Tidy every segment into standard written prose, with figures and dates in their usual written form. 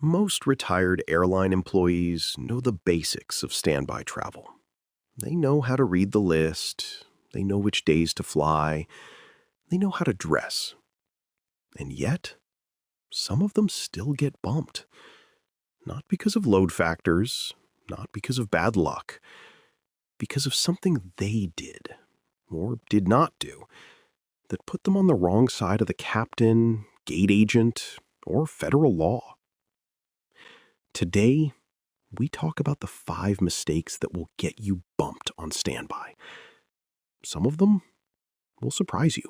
Most retired airline employees know the basics of standby travel. They know how to read the list, they know which days to fly, they know how to dress. And yet, some of them still get bumped. Not because of load factors, not because of bad luck, because of something they did, or did not do, that put them on the wrong side of the captain, gate agent, or federal law. Today, we talk about the 5 mistakes that will get you bumped on standby. Some of them will surprise you.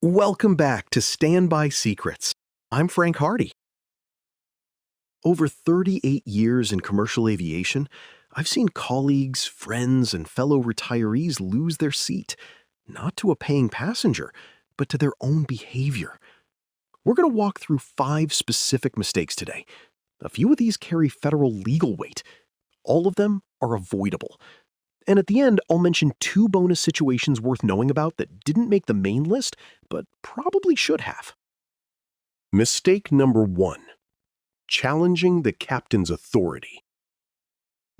Welcome back to Standby Secrets. I'm Frank Hardy. Over 38 years in commercial aviation, I've seen colleagues, friends, and fellow retirees lose their seat, not to a paying passenger, but to their own behavior. We're going to walk through 5 specific mistakes today. A few of these carry federal legal weight. All of them are avoidable. And at the end, I'll mention 2 bonus situations worth knowing about that didn't make the main list, but probably should have. Mistake number 1. Challenging the captain's authority.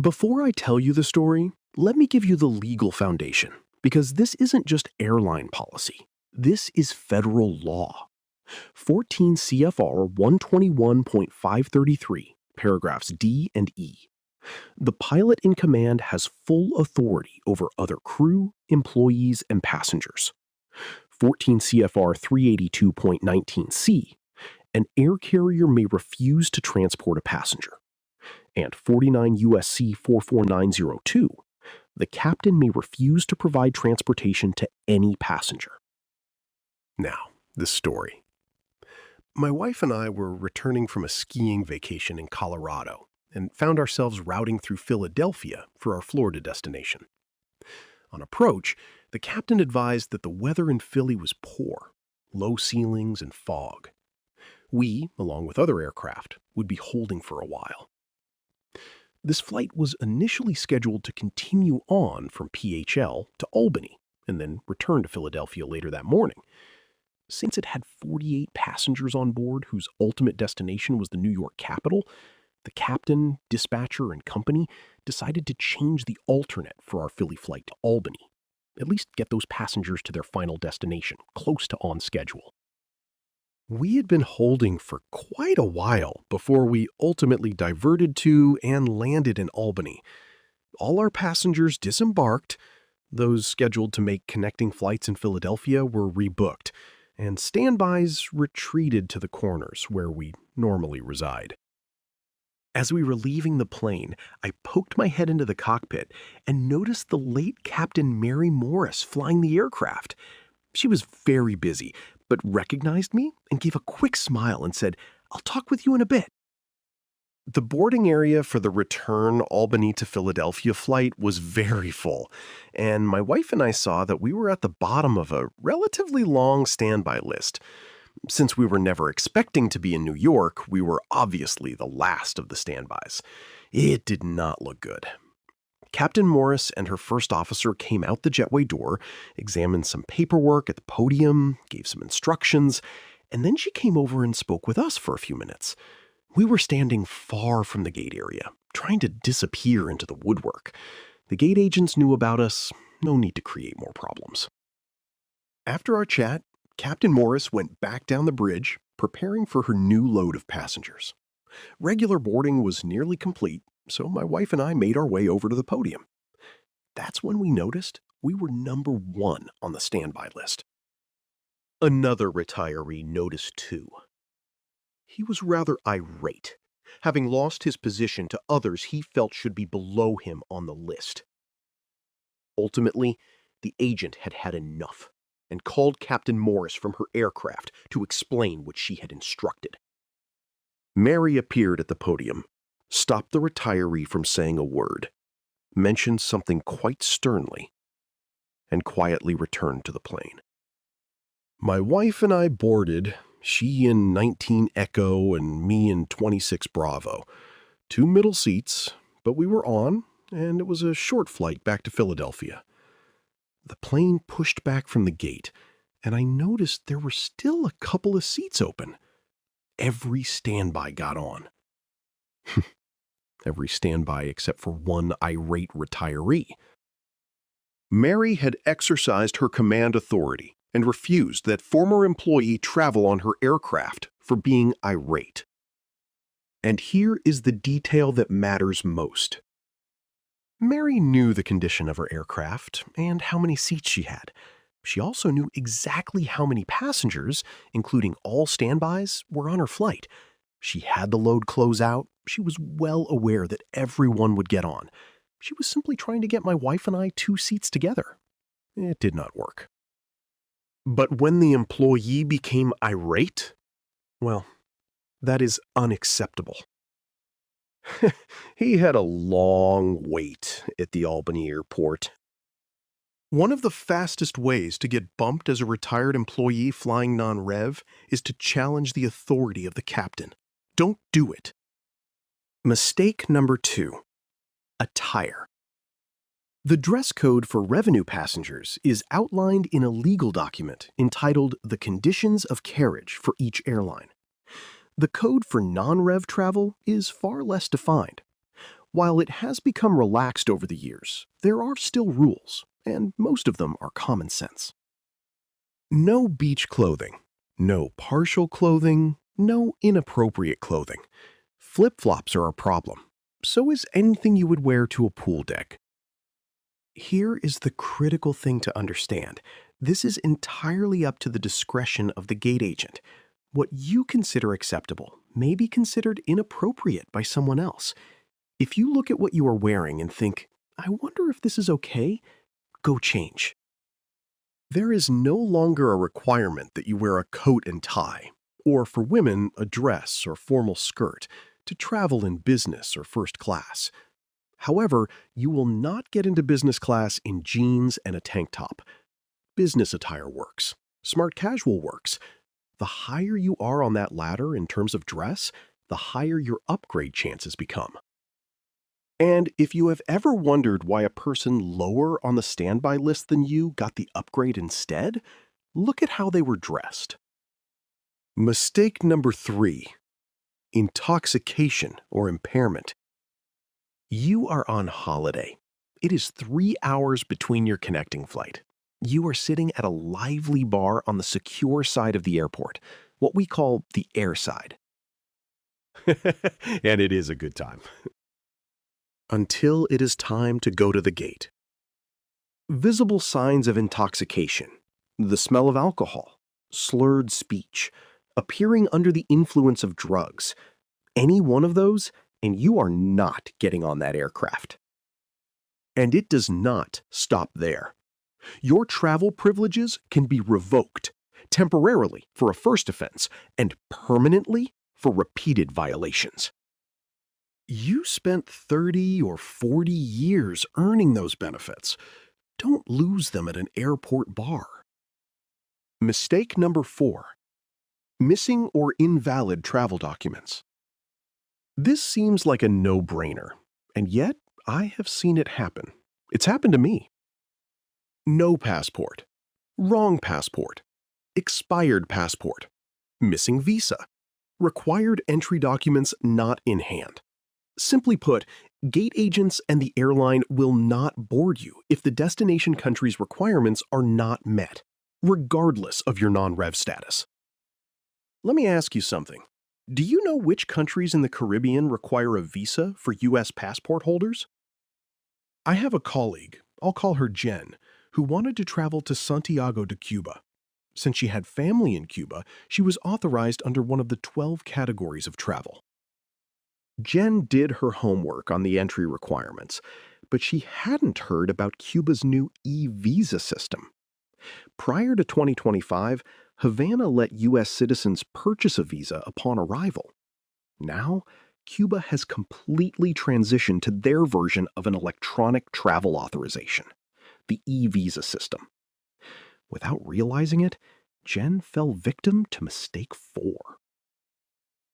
Before I tell you the story, let me give you the legal foundation, because this isn't just airline policy. This is federal law. 14 CFR 121.533, paragraphs D and E. The pilot in command has full authority over other crew, employees, and passengers. 14 CFR 382.19c, an air carrier may refuse to transport a passenger. And 49 U.S.C. 44902, the captain may refuse to provide transportation to any passenger. Now, the story. My wife and I were returning from a skiing vacation in Colorado and found ourselves routing through Philadelphia for our Florida destination. On approach, the captain advised that the weather in Philly was poor, low ceilings and fog. We, along with other aircraft, would be holding for a while. This flight was initially scheduled to continue on from PHL to Albany and then return to Philadelphia later that morning. Since it had 48 passengers on board whose ultimate destination was the New York capital, the captain, dispatcher, and company decided to change the alternate for our Philly flight to Albany, at least get those passengers to their final destination, close to on schedule. We had been holding for quite a while before we ultimately diverted to and landed in Albany. All our passengers disembarked, those scheduled to make connecting flights in Philadelphia were rebooked, and standbys retreated to the corners where we normally reside. As we were leaving the plane, I poked my head into the cockpit and noticed the late Captain Mary Morris flying the aircraft. She was very busy, but recognized me and gave a quick smile and said, "I'll talk with you in a bit." The boarding area for the return Albany to Philadelphia flight was very full, and my wife and I saw that we were at the bottom of a relatively long standby list. Since we were never expecting to be in New York, we were obviously the last of the standbys. It did not look good. Captain Morris and her first officer came out the jetway door, examined some paperwork at the podium, gave some instructions, and then she came over and spoke with us for a few minutes. We were standing far from the gate area, trying to disappear into the woodwork. The gate agents knew about us, no need to create more problems. After our chat, Captain Morris went back down the bridge, preparing for her new load of passengers. Regular boarding was nearly complete, so my wife and I made our way over to the podium. That's when we noticed we were number 1 on the standby list. Another retiree noticed too. He was rather irate, having lost his position to others he felt should be below him on the list. Ultimately, the agent had had enough and called Captain Morris from her aircraft to explain what she had instructed. Mary appeared at the podium, stopped the retiree from saying a word, mentioned something quite sternly, and quietly returned to the plane. My wife and I boarded, she in 19 Echo and me in 26 Bravo. 2 middle seats, but we were on, and it was a short flight back to Philadelphia. The plane pushed back from the gate, and I noticed there were still a couple of seats open. every standby got on. Every standby except for one irate retiree. Mary had exercised her command authority and refused that former employee travel on her aircraft for being irate. And here is the detail that matters most. Mary knew the condition of her aircraft and how many seats she had. She also knew exactly how many passengers, including all standbys, were on her flight. She had the load close out. She was well aware that everyone would get on. She was simply trying to get my wife and I 2 seats together. It did not work. But when the employee became irate, well, that is unacceptable. He had a long wait at the Albany airport. One of the fastest ways to get bumped as a retired employee flying non-rev is to challenge the authority of the captain. Don't do it. Mistake number 2. Attire. The dress code for revenue passengers is outlined in a legal document entitled The Conditions of Carriage for each airline. The code for non-rev travel is far less defined. While it has become relaxed over the years, there are still rules, and most of them are common sense. No beach clothing, no partial clothing, no inappropriate clothing. Flip-flops are a problem. So is anything you would wear to a pool deck. Here is the critical thing to understand. This is entirely up to the discretion of the gate agent. What you consider acceptable may be considered inappropriate by someone else. If you look at what you are wearing and think, I wonder if this is okay, go change. There is no longer a requirement that you wear a coat and tie, or for women, a dress or formal skirt, to travel in business or first class. However, you will not get into business class in jeans and a tank top. Business attire works. Smart casual works. The higher you are on that ladder in terms of dress, the higher your upgrade chances become. And if you have ever wondered why a person lower on the standby list than you got the upgrade instead, look at how they were dressed. Mistake number 3. Intoxication or impairment. You are on holiday. It is 3 hours between your connecting flight. You are sitting at a lively bar on the secure side of the airport, what we call the air side. And it is a good time. Until it is time to go to the gate. Visible signs of intoxication, the smell of alcohol, slurred speech, appearing under the influence of drugs. Any one of those, and you are not getting on that aircraft. And it does not stop there. Your travel privileges can be revoked, temporarily for a first offense, and permanently for repeated violations. You spent 30 or 40 years earning those benefits. Don't lose them at an airport bar. Mistake number 4. Missing or invalid travel documents. This seems like a no-brainer, and yet I have seen it happen. It's happened to me. No passport, wrong passport, expired passport, missing visa, required entry documents not in hand. Simply put, gate agents and the airline will not board you if the destination country's requirements are not met, regardless of your non-rev status. Let me ask you something. Do you know which countries in the Caribbean require a visa for U.S. passport holders? I have a colleague, I'll call her Jen, who wanted to travel to Santiago de Cuba. Since she had family in Cuba, she was authorized under one of the 12 categories of travel. Jen did her homework on the entry requirements, but she hadn't heard about Cuba's new E-Visa system. Prior to 2025, Havana let U.S. citizens purchase a visa upon arrival. Now, Cuba has completely transitioned to their version of an electronic travel authorization, the E-Visa system. Without realizing it, Jen fell victim to mistake 4.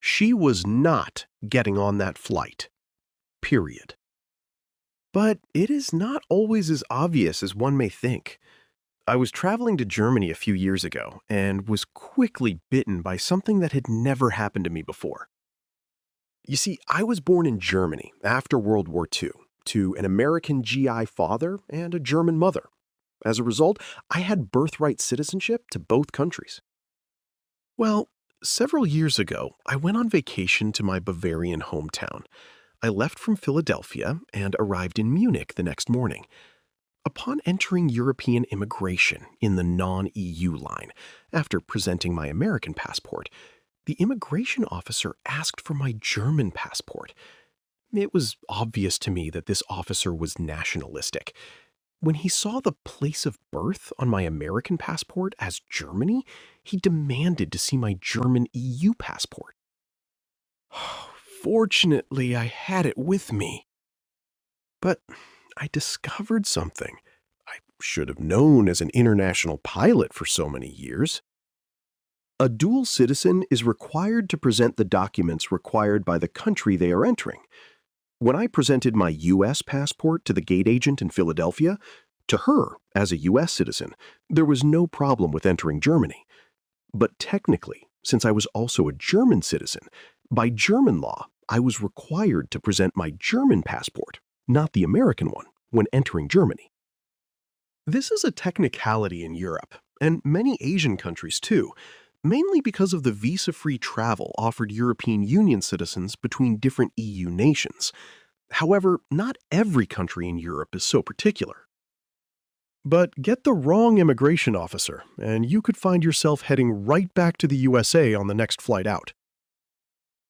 She was not getting on that flight. Period. But it is not always as obvious as one may think. I was traveling to Germany a few years ago and was quickly bitten by something that had never happened to me before. You see, I was born in Germany after World War II to an American GI father and a German mother. As a result, I had birthright citizenship to both countries. Well, several years ago, I went on vacation to my Bavarian hometown. I left from Philadelphia and arrived in Munich the next morning. Upon entering European immigration in the non-EU line, after presenting my American passport, the immigration officer asked for my German passport. It was obvious to me that this officer was nationalistic. When he saw the place of birth on my American passport as Germany, he demanded to see my German EU passport. Fortunately, I had it with me. But I discovered something I should have known as an international pilot for so many years. A dual citizen is required to present the documents required by the country they are entering. When I presented my U.S. passport to the gate agent in Philadelphia, to her, as a U.S. citizen, there was no problem with entering Germany. But technically, since I was also a German citizen, by German law, I was required to present my German passport, not the American one, when entering Germany. This is a technicality in Europe, and many Asian countries too, mainly because of the visa-free travel offered European Union citizens between different EU nations. However, not every country in Europe is so particular. But get the wrong immigration officer, and you could find yourself heading right back to the USA on the next flight out.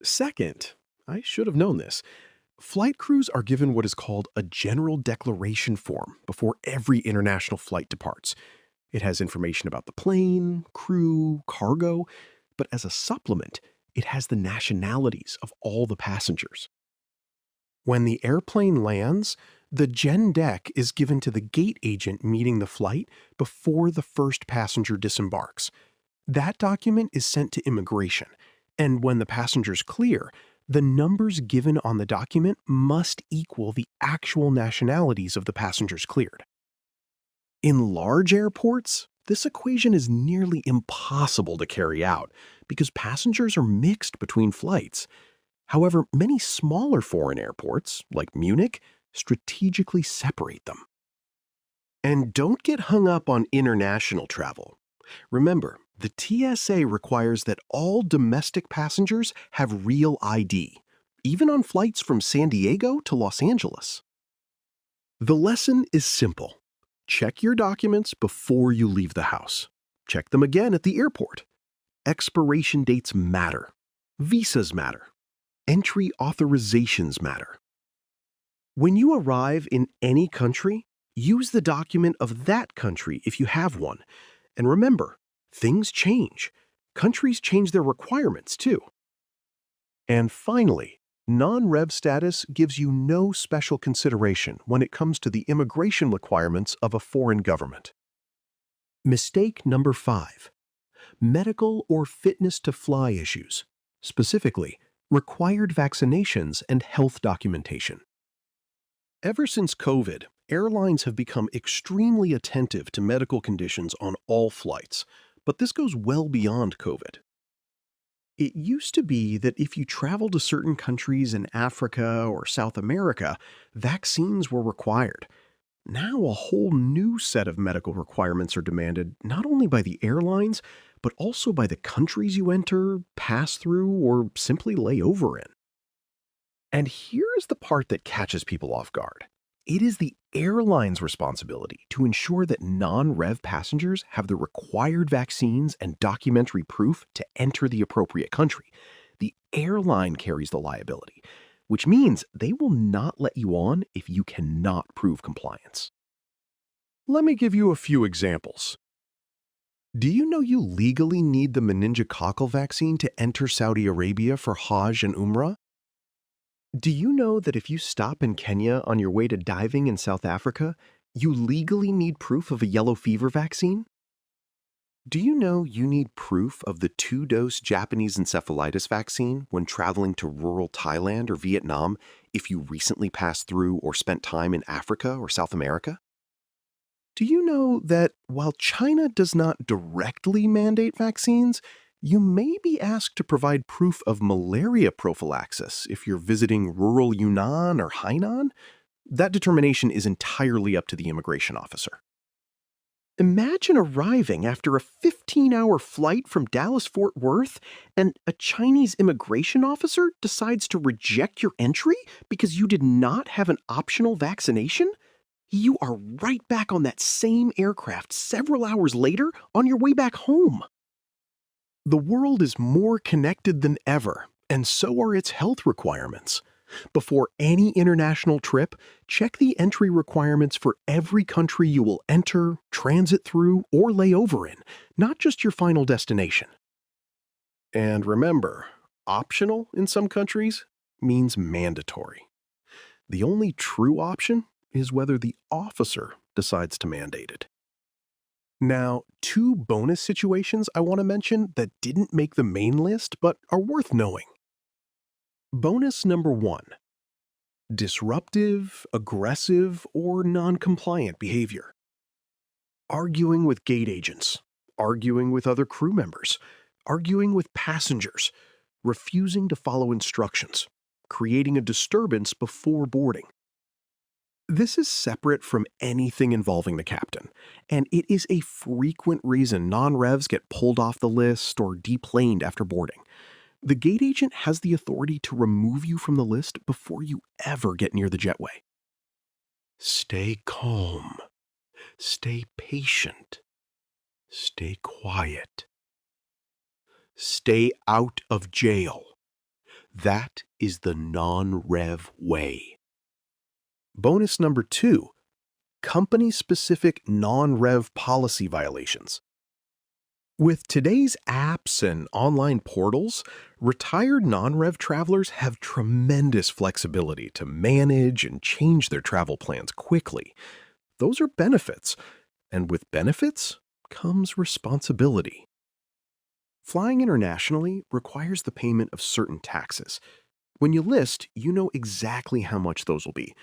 Second, I should have known this. Flight crews are given what is called a general declaration form before every international flight departs. It has information about the plane, crew, cargo, but as a supplement, it has the nationalities of all the passengers. When the airplane lands, the Gen Deck is given to the gate agent meeting the flight before the first passenger disembarks. That document is sent to immigration, and when the passengers clear, the numbers given on the document must equal the actual nationalities of the passengers cleared. In large airports, this equation is nearly impossible to carry out because passengers are mixed between flights. However, many smaller foreign airports, like Munich, strategically separate them. And don't get hung up on international travel. Remember, the TSA requires that all domestic passengers have real ID, even on flights from San Diego to Los Angeles. The lesson is simple. Check your documents before you leave the house. Check them again at the airport. Expiration dates matter. Visas matter. Entry authorizations matter. When you arrive in any country, use the document of that country if you have one. And remember, things change. Countries change their requirements too. And finally, non-rev status gives you no special consideration when it comes to the immigration requirements of a foreign government. Mistake number 5. Medical or fitness to fly issues, specifically required vaccinations and health documentation. Ever since COVID, airlines have become extremely attentive to medical conditions on all flights, but this goes well beyond COVID. It used to be that if you travel to certain countries in Africa or South America, vaccines were required. Now a whole new set of medical requirements are demanded not only by the airlines, but also by the countries you enter, pass through, or simply lay over in. And here is the part that catches people off guard. It is the airline's responsibility to ensure that non-rev passengers have the required vaccines and documentary proof to enter the appropriate country. The airline carries the liability, which means they will not let you on if you cannot prove compliance. Let me give you a few examples. Do you know you legally need the meningococcal vaccine to enter Saudi Arabia for Hajj and Umrah? Do you know that if you stop in Kenya on your way to diving in South Africa, you legally need proof of a yellow fever vaccine? Do you know you need proof of the 2-dose Japanese encephalitis vaccine when traveling to rural Thailand or Vietnam if you recently passed through or spent time in Africa or South America? Do you know that while China does not directly mandate vaccines, you may be asked to provide proof of malaria prophylaxis if you're visiting rural Yunnan or Hainan? That determination is entirely up to the immigration officer. Imagine arriving after a 15-hour flight from Dallas-Fort Worth and a Chinese immigration officer decides to reject your entry because you did not have an optional vaccination? You are right back on that same aircraft several hours later on your way back home. The world is more connected than ever, and so are its health requirements. Before any international trip, check the entry requirements for every country you will enter, transit through, or lay over in, not just your final destination. And remember, optional in some countries means mandatory. The only true option is whether the officer decides to mandate it. Now, two bonus situations I want to mention that didn't make the main list but are worth knowing. Bonus number 1. Disruptive, aggressive, or non-compliant behavior. Arguing with gate agents, arguing with other crew members, arguing with passengers, refusing to follow instructions, creating a disturbance before boarding. This is separate from anything involving the captain, and it is a frequent reason non-revs get pulled off the list or deplaned after boarding. The gate agent has the authority to remove you from the list before you ever get near the jetway. Stay calm. Stay patient. Stay quiet. Stay out of jail. That is the non-rev way. Bonus number 2. Company-specific non-rev policy violations. With today's apps and online portals, retired non-rev travelers have tremendous flexibility to manage and change their travel plans quickly. Those are benefits, and with benefits comes responsibility. Flying internationally requires the payment of certain taxes. When you list, you know exactly how much those will be.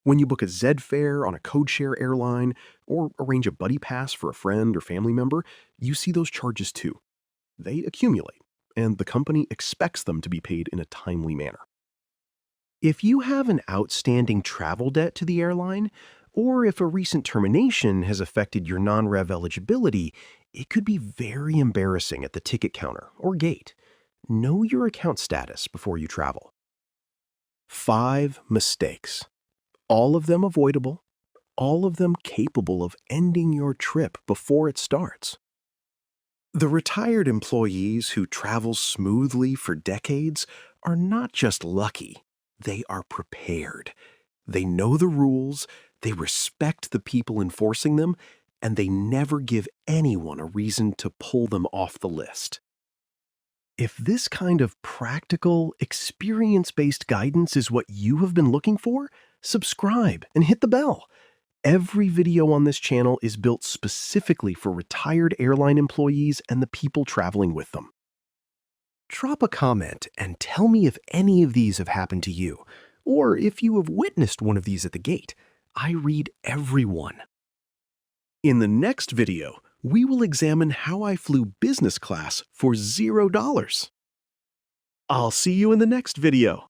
When you book a Z fare on a code-share airline or arrange a buddy pass for a friend or family member, you see those charges too. They accumulate, and the company expects them to be paid in a timely manner. If you have an outstanding travel debt to the airline, or if a recent termination has affected your non-rev eligibility, it could be very embarrassing at the ticket counter or gate. Know your account status before you travel. 5 mistakes. All of them avoidable, all of them capable of ending your trip before it starts. The retired employees who travel smoothly for decades are not just lucky, they are prepared. They know the rules, they respect the people enforcing them, and they never give anyone a reason to pull them off the list. If this kind of practical, experience-based guidance is what you have been looking for, subscribe and hit the bell. Every video on this channel is built specifically for retired airline employees and the people traveling with them. Drop a comment and tell me if any of these have happened to you, or if you have witnessed one of these at the gate. I read every one. In the next video, we will examine how I flew business class for $0. I'll see you in the next video.